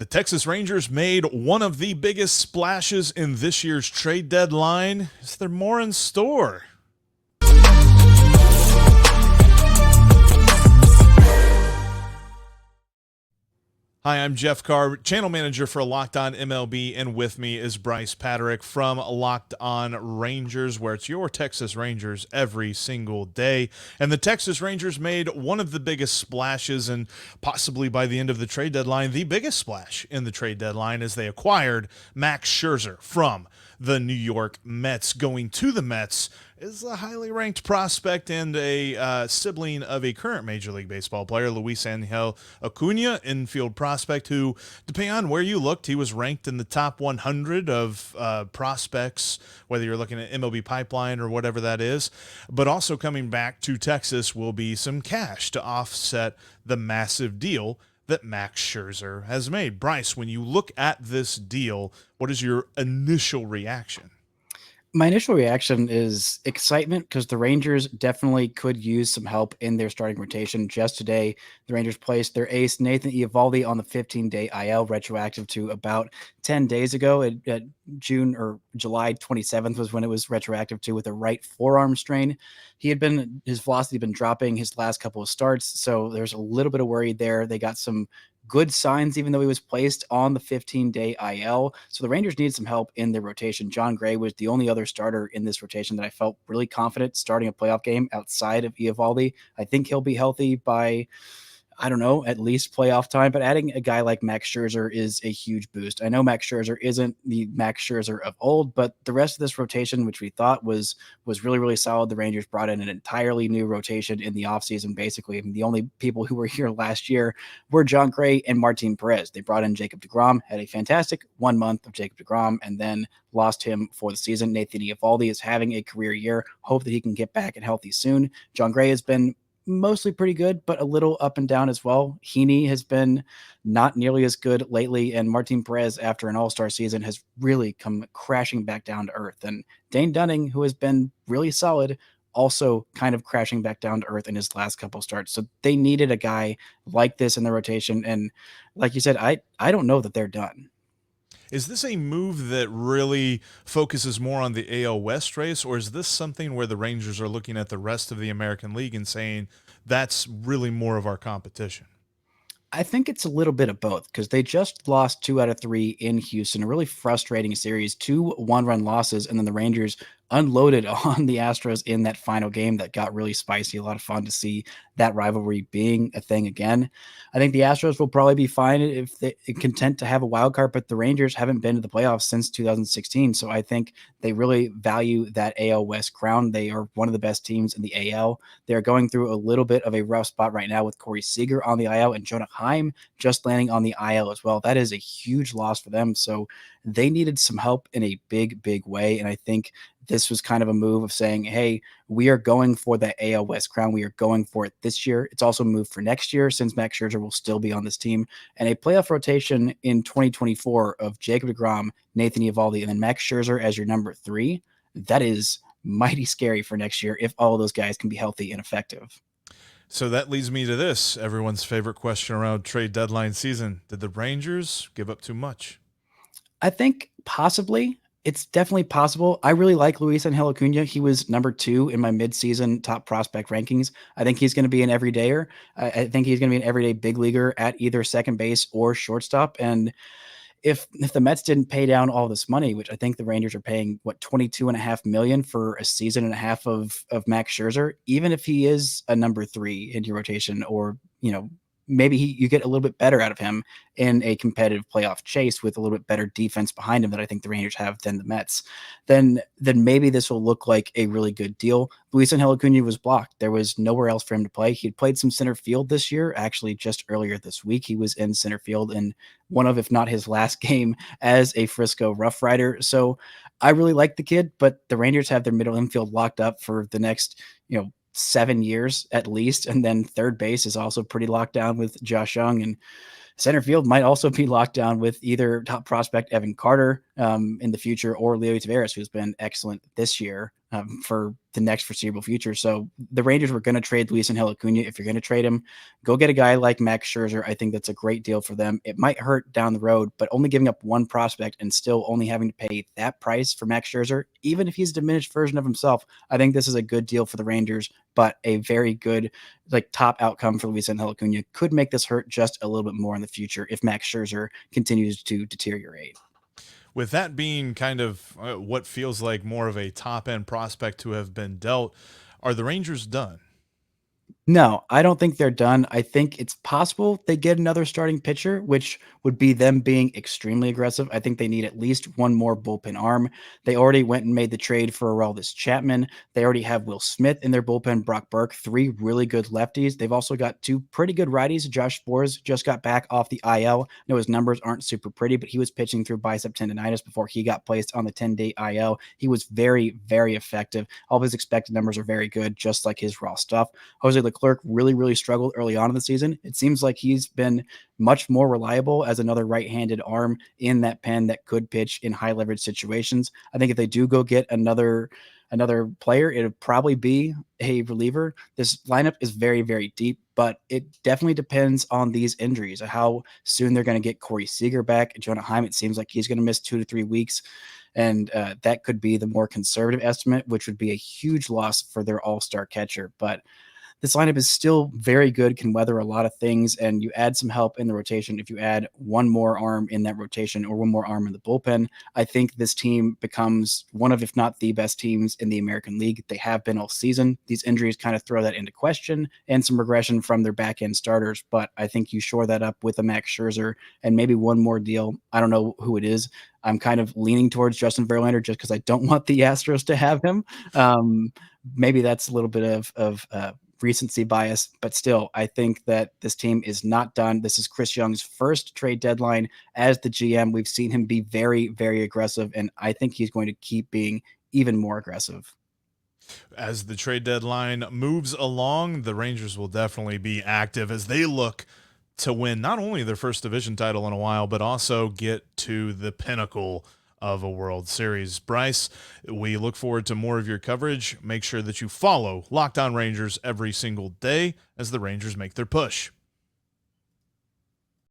The Texas Rangers made one of the biggest splashes in this year's trade deadline. Is there more in store? Hi, I'm Jeff Carr, channel manager for Locked On MLB, and with me is Brice Paterik from Locked On Rangers, where it's your Texas Rangers every single day. And the Texas Rangers made one of the biggest splashes, and possibly by the end of the trade deadline, the biggest splash in the trade deadline, as they acquired Max Scherzer from the New York Mets. Going to the Mets is a highly ranked prospect and a sibling of a current Major League Baseball player, Luisangel Acuna, infield prospect who, depending on where you looked, he was ranked in the top 100 of prospects, whether you're looking at MLB Pipeline or whatever that is. But also coming back to Texas will be some cash to offset the massive deal that Max Scherzer has made. Brice, when you look at this deal, what is your initial reaction? My initial reaction is excitement because the Rangers definitely could use some help in their starting rotation. Just today, the Rangers placed their ace, Nathan Eovaldi, on the 15-day IL, retroactive to about 10 days ago. At June or July 27th was when it was retroactive to, with a right forearm strain. His velocity had been dropping his last couple of starts, so there's a little bit of worry there. They got some good signs, even though he was placed on the 15-day IL. So the Rangers need some help in their rotation. John Gray was the only other starter in this rotation that I felt really confident starting a playoff game outside of Eovaldi. I think he'll be healthy by, I don't know, at least playoff time, but adding a guy like Max Scherzer is a huge boost. I know Max Scherzer isn't the Max Scherzer of old, but the rest of this rotation, which we thought was really, really solid, the Rangers brought in an entirely new rotation in the offseason, basically. I mean, the only people who were here last year were John Gray and Martin Perez. They brought in Jacob deGrom, had a fantastic 1 month of Jacob deGrom, and then lost him for the season. Nathan Eovaldi is having a career year. Hope that he can get back and healthy soon. John Gray has been mostly pretty good, but a little up and down as well. Heaney has been not nearly as good lately, and Martin Perez, after an all-star season, has really come crashing back down to earth. And Dane Dunning, who has been really solid, also kind of crashing back down to earth in his last couple starts. So they needed a guy like this in the rotation. And like you said, I don't know that they're done. Is this a move that really focuses more on the AL West race, or is this something where the Rangers are looking at the rest of the American League and saying that's really more of our competition? I think it's a little bit of both because they just lost 2 out of 3 in Houston, a really frustrating series, 2 one-run losses, and then the Rangers unloaded on the Astros in that final game that got really spicy. A lot of fun to see that rivalry being a thing again. I think the Astros will probably be fine if they're content to have a wild card, but the Rangers haven't been to the playoffs since 2016, so I think they really value that AL West crown. They are one of the best teams in the AL. They're going through a little bit of a rough spot right now with Corey Seager on the IL and Jonah Heim just landing on the IL as well. That is a huge loss for them, so they needed some help in a big, big way, and I think this was kind of a move of saying, hey, we are going for the AL West crown. We are going for it this year. It's also a move for next year since Max Scherzer will still be on this team. And a playoff rotation in 2024 of Jacob deGrom, Nathan Eovaldi, and then Max Scherzer as your number 3, that is mighty scary for next year if all of those guys can be healthy and effective. So that leads me to this, everyone's favorite question around trade deadline season. Did the Rangers give up too much? I think possibly. It's definitely possible. I really like Luisangel Acuna. He was number 2 in my midseason top prospect rankings. I think he's going to be an everydayer. I think he's going to be an everyday big leaguer at either second base or shortstop. And if the Mets didn't pay down all this money, which I think the Rangers are paying, what, $22.5 million for a season and a half of Max Scherzer, even if he is a number 3 in your rotation, or, maybe you get a little bit better out of him in a competitive playoff chase with a little bit better defense behind him that I think the Rangers have than the Mets, then maybe this will look like a really good deal. Luisangel Acuna was blocked. There was nowhere else for him to play. He'd played some center field this year. Actually, just earlier this week, he was in center field in one of, if not his last game as a Frisco Rough Rider. So I really like the kid, but the Rangers have their middle infield locked up for the next, 7 years at least. And then third base is also pretty locked down with Josh Young, and center field might also be locked down with either top prospect Evan Carter in the future, or Leo Taveras, who's been excellent this year. for the next foreseeable future. So the Rangers were going to trade Luisangel Acuna. If you're going to trade him, go get a guy like Max Scherzer. I think that's a great deal for them. It might hurt down the road, but only giving up one prospect and still only having to pay that price for Max Scherzer, even if he's a diminished version of himself, I think this is a good deal for the Rangers, but a very good top outcome for Luisangel Acuna. Could make this hurt just a little bit more in the future if Max Scherzer continues to deteriorate. With that being kind of what feels like more of a top end prospect to have been dealt, are the Rangers done? No, I don't think they're done. I think it's possible they get another starting pitcher, which would be them being extremely aggressive. I think they need at least one more bullpen arm. They already went and made the trade for Aroldis Chapman. They already have Will Smith in their bullpen, Brock Burke, three really good lefties. They've also got two pretty good righties. Josh Sborz just got back off the IL. I know his numbers aren't super pretty, but he was pitching through bicep tendonitis before he got placed on the 10-day IL. He was very, very effective. All of his expected numbers are very good, just like his raw stuff. Jose Leclerc really, really struggled early on in the season. It seems like he's been much more reliable as another right-handed arm in that pen that could pitch in high leverage situations. I think if they do go get another player, it'll probably be a reliever. This lineup is very, very deep, but it definitely depends on these injuries, how soon they're going to get Corey Seager back. Jonah Heim, it seems like he's going to miss 2 to 3 weeks. And that could be the more conservative estimate, which would be a huge loss for their all-star catcher. But this lineup is still very good, can weather a lot of things, and you add some help in the rotation. If you add one more arm in that rotation or one more arm in the bullpen, I think this team becomes one of, if not the best teams in the American League. They have been all season. These injuries kind of throw that into question and some regression from their back end starters, but I think you shore that up with a Max Scherzer and maybe one more deal. I don't know who it is. I'm kind of leaning towards Justin Verlander just because I don't want the Astros to have him. Maybe that's a little bit of recency bias, but still, I think that this team is not done. This is Chris Young's first trade deadline as the GM. We've seen him be very, very aggressive, and I think he's going to keep being even more aggressive. As the trade deadline moves along, the Rangers will definitely be active as they look to win not only their first division title in a while, but also get to the pinnacle of a World Series. Brice, we look forward to more of your coverage. Make sure that you follow Locked On Rangers every single day as the Rangers make their push.